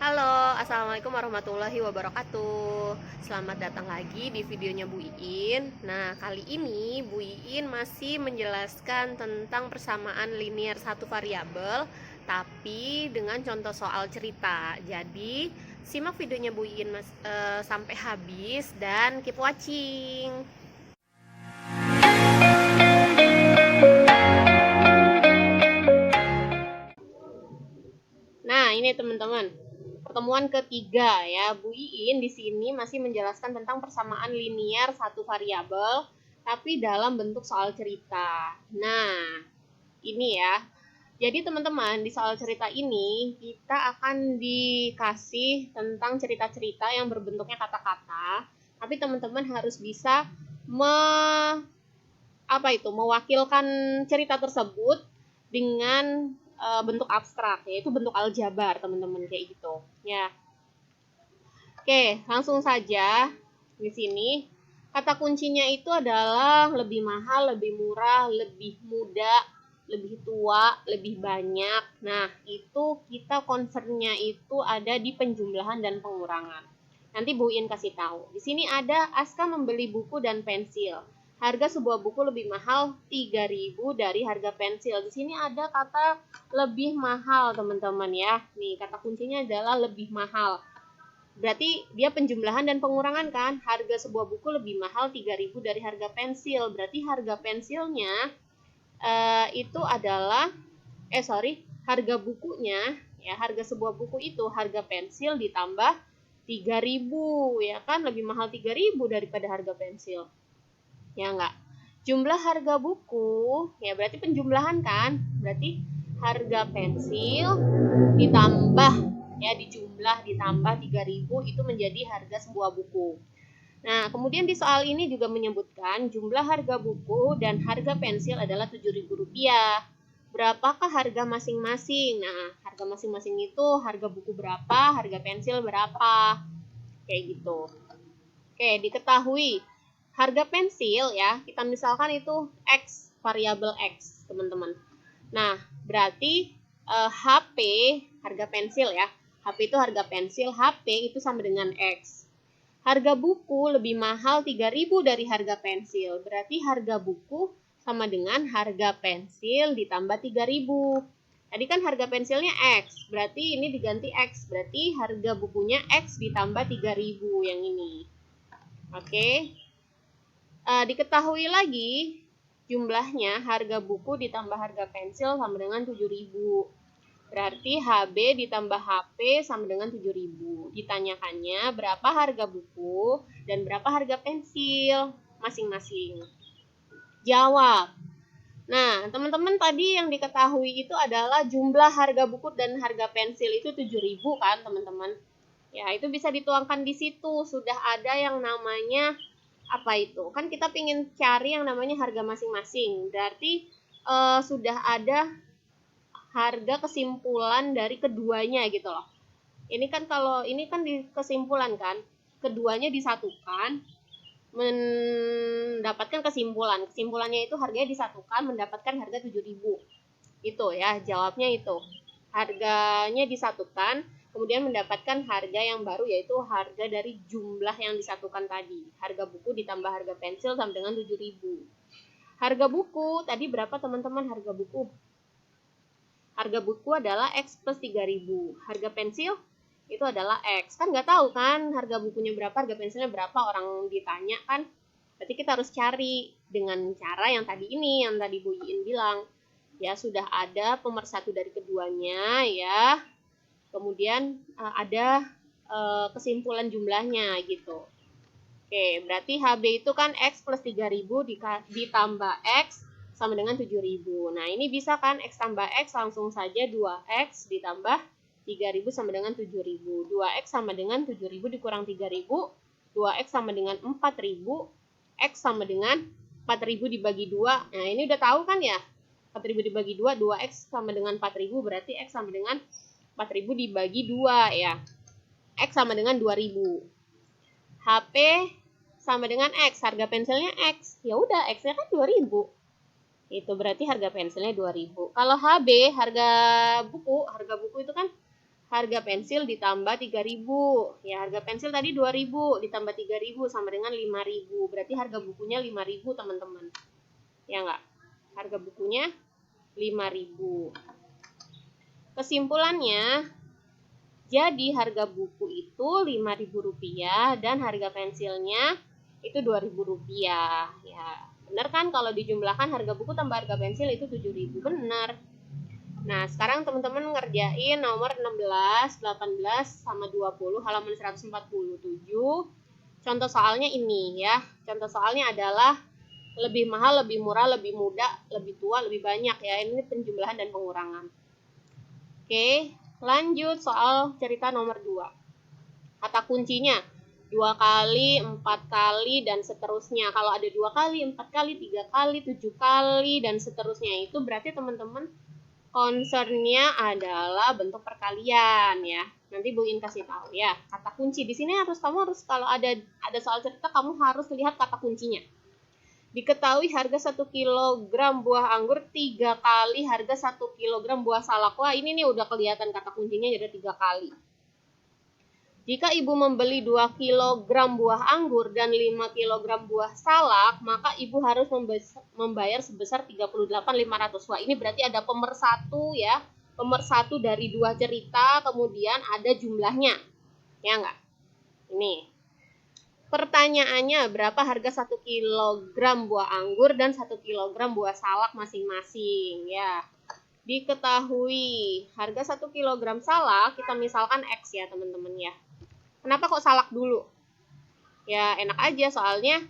Halo, assalamualaikum warahmatullahi wabarakatuh. Selamat datang lagi di videonya Bu Iin. Nah, kali ini Bu Iin masih menjelaskan tentang persamaan linear satu variabel, tapi dengan contoh soal cerita. Jadi, simak videonya Bu Iin sampai habis dan keep watching. Nah, ini teman-teman. Pertemuan ketiga ya, Bu Iin di sini masih menjelaskan tentang persamaan linear satu variabel tapi dalam bentuk soal cerita. Nah, ini ya. Jadi teman-teman, di soal cerita ini kita akan dikasih tentang cerita-cerita yang berbentuknya kata-kata, tapi teman-teman harus bisa mewakilkan cerita tersebut dengan bentuk abstrak, yaitu bentuk aljabar, teman-teman, kayak gitu ya. Oke, langsung saja. Di sini kata kuncinya itu adalah lebih mahal, lebih murah, lebih muda, lebih tua, lebih banyak. Nah, itu kita concernnya itu ada di penjumlahan dan pengurangan. Nanti Bu In kasih tahu. Di sini ada Aska membeli buku dan pensil. Harga sebuah buku lebih mahal 3.000 dari harga pensil. Di sini ada kata lebih mahal, teman-teman ya. Nih, kata kuncinya adalah lebih mahal. Berarti dia penjumlahan dan pengurangan kan. Harga sebuah buku lebih mahal 3.000 dari harga pensil. Berarti harga pensilnya itu adalah harga bukunya ya, harga sebuah buku itu harga pensil ditambah 3.000 ya kan, lebih mahal 3.000 daripada harga pensil. Ya enggak? Jumlah harga buku ya berarti penjumlahan kan. Berarti harga pensil ditambah ya, dijumlah ditambah 3.000 itu menjadi harga sebuah buku. Nah, kemudian di soal ini juga menyebutkan jumlah harga buku dan harga pensil adalah Rp7.000. Berapakah harga masing-masing? Nah, harga masing-masing itu harga buku berapa, harga pensil berapa. Kayak gitu. Oke, diketahui harga pensil ya, kita misalkan itu X, variabel X, teman-teman. Nah, berarti HP, harga pensil ya. HP itu harga pensil, HP itu sama dengan X. Harga buku lebih mahal 3.000 dari harga pensil. Berarti harga buku sama dengan harga pensil ditambah 3.000. Tadi kan harga pensilnya X, berarti ini diganti X. Berarti harga bukunya X ditambah 3.000 yang ini. Oke. Diketahui lagi jumlahnya harga buku ditambah harga pensil sama dengan 7.000. Berarti HB ditambah HP sama dengan 7.000. Ditanyakannya berapa harga buku dan berapa harga pensil masing-masing. Jawab. Nah, teman-teman tadi yang diketahui itu adalah jumlah harga buku dan harga pensil itu 7.000 kan, teman-teman. Ya, itu bisa dituangkan di situ. Sudah ada yang namanya apa itu? Kan kita ingin cari yang namanya harga masing-masing. Berarti sudah ada harga kesimpulan dari keduanya gitu loh. Ini kan kalau ini kan di kesimpulan kan, keduanya disatukan mendapatkan kesimpulan. Kesimpulannya itu harganya disatukan mendapatkan harga 7.000. Itu ya, jawabnya itu. Harganya disatukan kemudian mendapatkan harga yang baru, yaitu harga dari jumlah yang disatukan tadi. Harga buku ditambah harga pensil sama dengan 7.000. Harga buku tadi berapa, teman-teman? Harga buku adalah X plus 3.000. Harga pensil itu adalah X. Kan nggak tahu kan harga bukunya berapa, harga pensilnya berapa, orang ditanya kan. Berarti kita harus cari dengan cara yang tadi ini, yang tadi Bu Iin bilang. Ya, sudah ada pemersatu dari keduanya ya. Kemudian ada kesimpulan jumlahnya gitu. Oke, berarti HB itu kan X plus 3.000 ditambah X sama dengan 7.000. Nah, ini bisa kan X tambah X, langsung saja 2X ditambah 3.000 sama dengan 7.000. 2X sama dengan 7.000 dikurang 3.000. 2X sama dengan 4.000. X sama dengan 4.000 dibagi 2. Nah, ini udah tahu kan ya? 4.000 dibagi 2, 2X sama dengan 4.000, berarti X sama dengan 4.000 dibagi 2 ya. X sama dengan 2.000. HP sama dengan X, harga pensilnya X. Ya udah, X-nya kan 2.000. Itu berarti harga pensilnya 2.000. Kalau HB, harga buku itu kan harga pensil ditambah 3.000. Ya, harga pensil tadi 2.000 ditambah 3.000 sama dengan 5.000. Berarti harga bukunya 5.000, teman-teman. Ya enggak? Harga bukunya 5.000. Kesimpulannya, jadi harga buku itu Rp5.000 dan harga pensilnya itu Rp2.000. Ya, benar kan kalau dijumlahkan harga buku tambah harga pensil itu 7.000, benar. Nah, sekarang teman-teman ngerjain nomor 16, 18, sama 20 halaman 147. Contoh soalnya ini ya. Contoh soalnya adalah lebih mahal, lebih murah, lebih muda, lebih tua, lebih banyak ya. Ini penjumlahan dan pengurangan. Oke, lanjut soal cerita nomor 2. Kata kuncinya 2 kali, 4 kali, dan seterusnya. Kalau ada 2 kali, 4 kali, 3 kali, 7 kali, dan seterusnya itu berarti teman-teman concernnya adalah bentuk perkalian ya. Nanti Bu In kasih tahu ya. Kata kunci di sini kamu harus kalau ada soal cerita kamu harus lihat kata kuncinya. Diketahui harga 1 kg buah anggur 3 kali harga 1 kg buah salak. Wah, ini nih udah kelihatan kata kuncinya jadi 3 kali. Jika ibu membeli 2 kg buah anggur dan 5 kg buah salak, maka ibu harus membayar sebesar 38.500. Wah, ini berarti ada pemersatu ya. Pemersatu dari 2 cerita, kemudian ada jumlahnya. Ya enggak? Ini. Pertanyaannya, berapa harga 1 kg buah anggur dan 1 kg buah salak masing-masing? Ya. Diketahui harga 1 kg salak, kita misalkan X ya, teman-teman ya. Kenapa kok salak dulu? Ya enak aja soalnya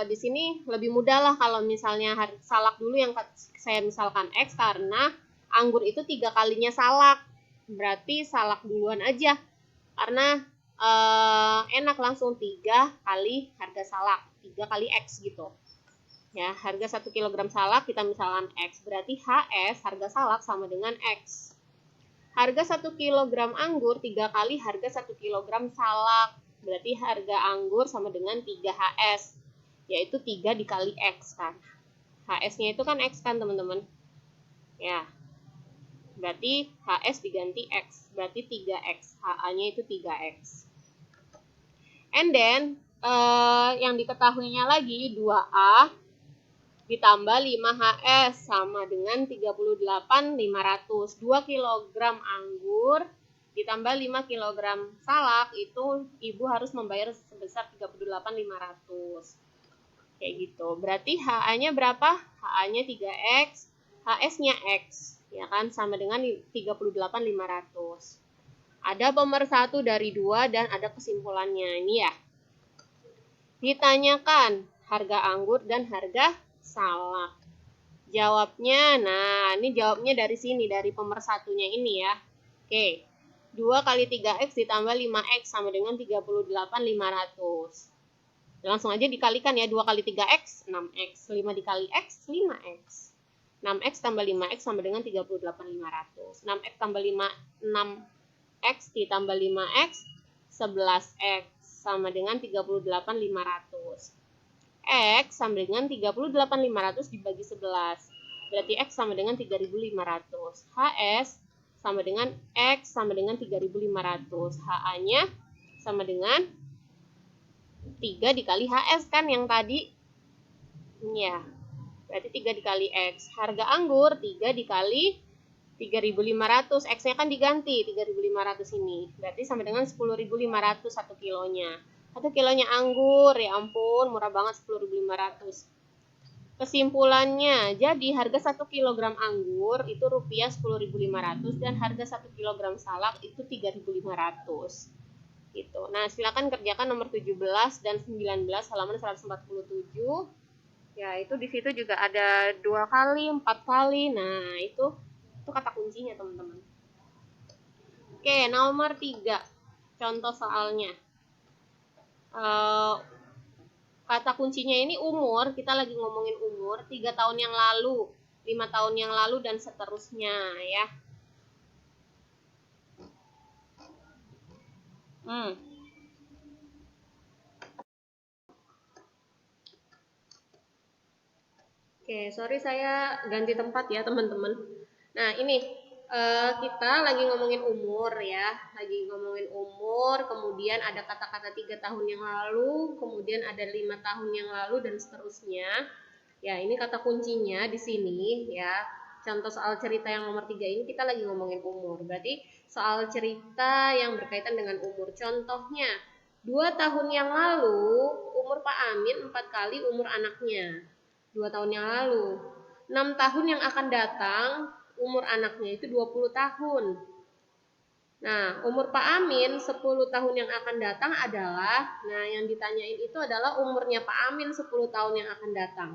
di sini lebih mudah lah kalau misalnya salak dulu yang saya misalkan X karena anggur itu 3 kalinya salak. Berarti salak duluan aja karena enak langsung 3 kali harga salak, 3 kali X gitu. Ya, harga 1 kg salak kita misalkan X, berarti HS harga salak sama dengan X. Harga 1 kg anggur 3 kali harga 1 kg salak. Berarti harga anggur sama dengan 3HS. Yaitu 3 dikali X kan. HS-nya itu kan X kan teman-teman. Ya. Berarti HS diganti X. Berarti 3X. HA-nya itu 3X. And then, yang diketahuinya lagi 2A ditambah 5HS sama dengan 38.500. 2 kg anggur ditambah 5 kg salak itu ibu harus membayar sebesar 38.500. Kayak gitu. Berarti HA-nya berapa? HA-nya 3X, HS-nya X, ya kan? Sama dengan 38.500. Ada pemersatu dari 2 dan ada kesimpulannya. Ini ya. Ditanyakan harga anggur dan harga salak. Jawabnya, nah ini jawabnya dari sini, dari pemersatunya ini ya. Oke, 2 kali 3X ditambah 5X sama dengan 38.500. Langsung aja dikalikan ya, 2 kali 3X, 6X. 5 dikali X, 5X. 6X tambah 5X sama dengan 38.500. 6X tambah 6X ditambah 5X, 11X sama dengan 38.500. X sama dengan 38.500 dibagi 11. Berarti X sama dengan 3.500. HS sama dengan X sama dengan 3.500. HA-nya sama dengan 3 dikali HS kan yang tadi. Ya. Berarti 3 dikali X. Harga anggur 3 dikali 3.500. X-nya kan diganti 3.500 ini. Berarti sama dengan 10.500 1 kilonya. 1 kilonya anggur, ya ampun, murah banget 10.500. Kesimpulannya, jadi harga 1 kg anggur itu rupiah 10.500 dan harga 1 kg salak itu 3.500. Gitu. Nah, silakan kerjakan nomor 17 dan 19 halaman 147. Ya, itu di situ juga ada 2 kali, 4 kali. Nah, itu kata kuncinya, teman-teman. Oke, nomor 3. Contoh soalnya. Kata kuncinya ini umur, kita lagi ngomongin umur, 3 tahun yang lalu, 5 tahun yang lalu, dan seterusnya ya. Oke, sorry saya ganti tempat ya teman-teman. Nah ini, kita lagi ngomongin umur ya, kemudian ada kata-kata 3 tahun yang lalu, kemudian ada 5 tahun yang lalu dan seterusnya. Ya, ini kata kuncinya di sini ya. Contoh soal cerita yang nomor 3 ini kita lagi ngomongin umur. Berarti soal cerita yang berkaitan dengan umur. Contohnya, 2 tahun yang lalu umur Pak Amin 4 kali umur anaknya. 2 tahun yang lalu. 6 tahun yang akan datang umur anaknya itu 20 tahun. Nah, umur Pak Amin 10 tahun yang akan datang adalah, nah yang ditanyain itu adalah umurnya Pak Amin 10 tahun yang akan datang.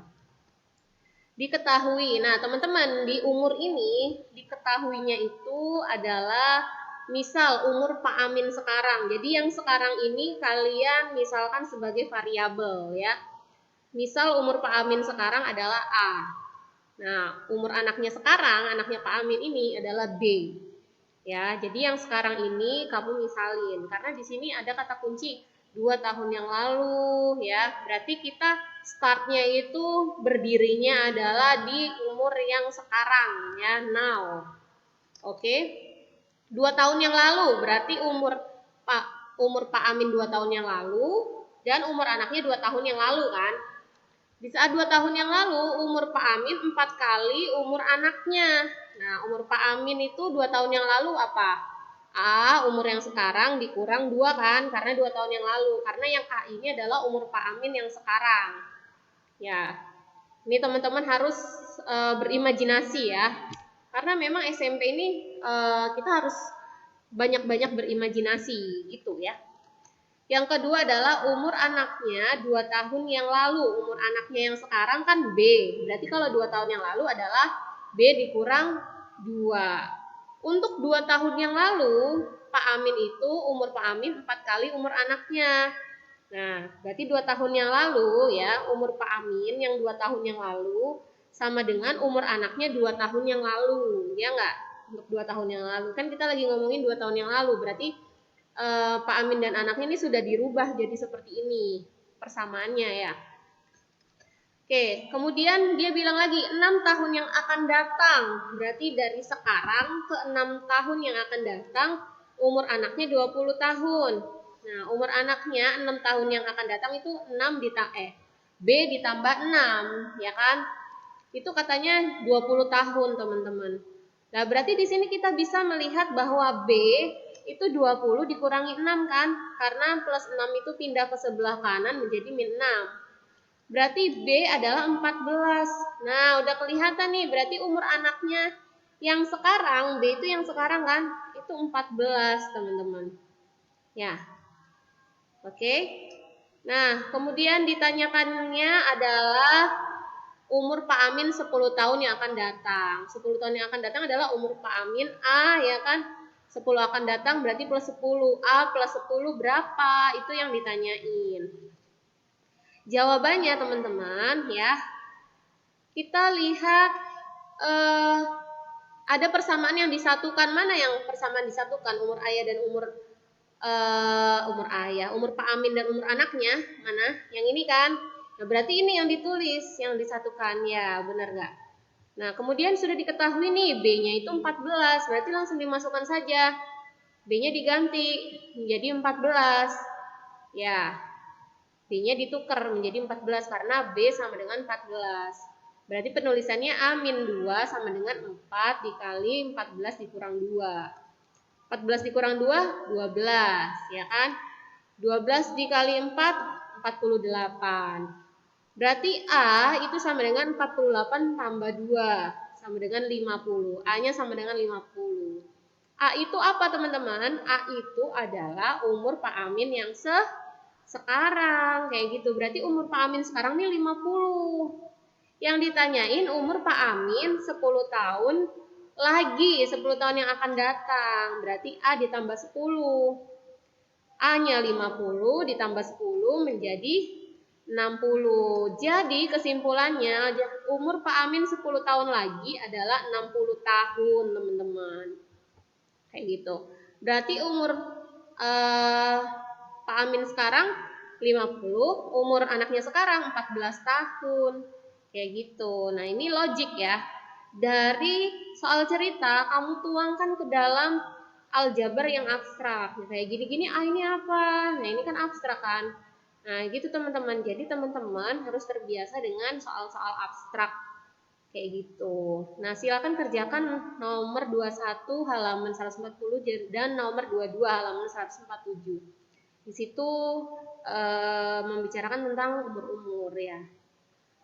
Diketahui, nah teman-teman di umur ini diketahuinya itu adalah misal umur Pak Amin sekarang. Jadi yang sekarang ini kalian misalkan sebagai variabel ya. Misal umur Pak Amin sekarang adalah A. Nah, umur anaknya sekarang, anaknya Pak Amin ini adalah B. Ya, jadi yang sekarang ini kamu misalin karena di sini ada kata kunci 2 tahun yang lalu ya. Berarti kita startnya itu berdirinya adalah di umur yang sekarang ya, now. Oke. 2 tahun yang lalu berarti umur Pak Amin 2 tahun yang lalu dan umur anaknya 2 tahun yang lalu kan. Di saat 2 tahun yang lalu, umur Pak Amin 4 kali umur anaknya. Nah, umur Pak Amin itu 2 tahun yang lalu apa? A, umur yang sekarang dikurang 2 kan, karena 2 tahun yang lalu. Karena yang A ini adalah umur Pak Amin yang sekarang. Ya, ini teman-teman harus berimajinasi ya. Karena memang SMP ini kita harus banyak-banyak berimajinasi gitu ya. Yang kedua adalah umur anaknya 2 tahun yang lalu. Umur anaknya yang sekarang kan B. Berarti kalau 2 tahun yang lalu adalah B dikurang 2. Untuk 2 tahun yang lalu, Pak Amin itu umur Pak Amin 4 kali umur anaknya. Nah, berarti 2 tahun yang lalu ya, umur Pak Amin yang 2 tahun yang lalu sama dengan umur anaknya 2 tahun yang lalu. Ya enggak? Untuk 2 tahun yang lalu. Kan kita lagi ngomongin 2 tahun yang lalu. Berarti Pak Amin dan anaknya ini sudah dirubah jadi seperti ini persamaannya ya. Oke, kemudian dia bilang lagi 6 tahun yang akan datang. Berarti dari sekarang ke 6 tahun yang akan datang umur anaknya 20 tahun. Nah, umur anaknya 6 tahun yang akan datang itu B ditambah 6, ya kan? Itu katanya 20 tahun, teman-teman. Nah, berarti di sini kita bisa melihat bahwa B itu 20 dikurangi 6 kan? Karena plus 6 itu pindah ke sebelah kanan menjadi min 6. Berarti B adalah 14. Nah, udah kelihatan nih, berarti umur anaknya yang sekarang, B itu yang sekarang kan? Itu 14, teman-teman. Ya. Oke. Nah, kemudian ditanyakannya adalah umur Pak Amin 10 tahun yang akan datang. 10 tahun yang akan datang adalah umur Pak Amin A, ya kan? 10 akan datang berarti plus 10. A plus 10 berapa? Itu yang ditanyain. Jawabannya teman-teman ya. Kita lihat ada persamaan yang disatukan. Mana yang persamaan disatukan? Umur ayah dan umur Pak Amin dan umur anaknya. Mana? Yang ini kan? Nah, berarti ini yang ditulis, yang disatukan. Ya, benar nggak? Nah, kemudian sudah diketahui nih, B-nya itu 14. Berarti langsung dimasukkan saja. B-nya diganti menjadi 14. Ya, B-nya ditukar menjadi 14 karena B sama dengan 14. Berarti penulisannya A-2 sama dengan 4 dikali 14 dikurang 2. 14 dikurang 2, 12. Ya kan? 12 dikali 4, 48. Berarti A itu sama dengan 48 tambah 2, sama dengan 50. A-nya sama dengan 50. A itu apa teman-teman? A itu adalah umur Pak Amin yang sekarang. Kayak gitu. Berarti umur Pak Amin sekarang ini 50. Yang ditanyain umur Pak Amin 10 tahun lagi. 10 tahun yang akan datang. Berarti A ditambah 10. A-nya 50 ditambah 10 menjadi 60. Jadi kesimpulannya umur Pak Amin 10 tahun lagi adalah 60 tahun, teman-teman. Kayak gitu. Berarti umur Pak Amin sekarang 50, umur anaknya sekarang 14 tahun. Kayak gitu. Nah, ini logik ya. dari soal cerita kamu tuangkan ke dalam aljabar yang abstrak. Nah, kayak gini-gini, ini apa? Nah, ini kan abstrak kan. Nah, gitu teman-teman. Jadi teman-teman harus terbiasa dengan soal-soal abstrak kayak gitu. Nah, silakan kerjakan nomor 21 halaman 140 dan nomor 22 halaman 147. Di situ membicarakan tentang umur-umur ya.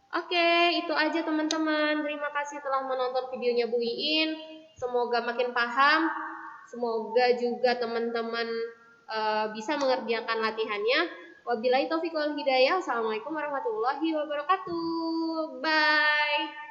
Oke, itu aja teman-teman. Terima kasih telah menonton videonya Bu Iin. Semoga makin paham. Semoga juga teman-teman bisa mengerjakan latihannya. Wabillahi taufiq wal hidayah. Assalamualaikum warahmatullahi wabarakatuh. Bye.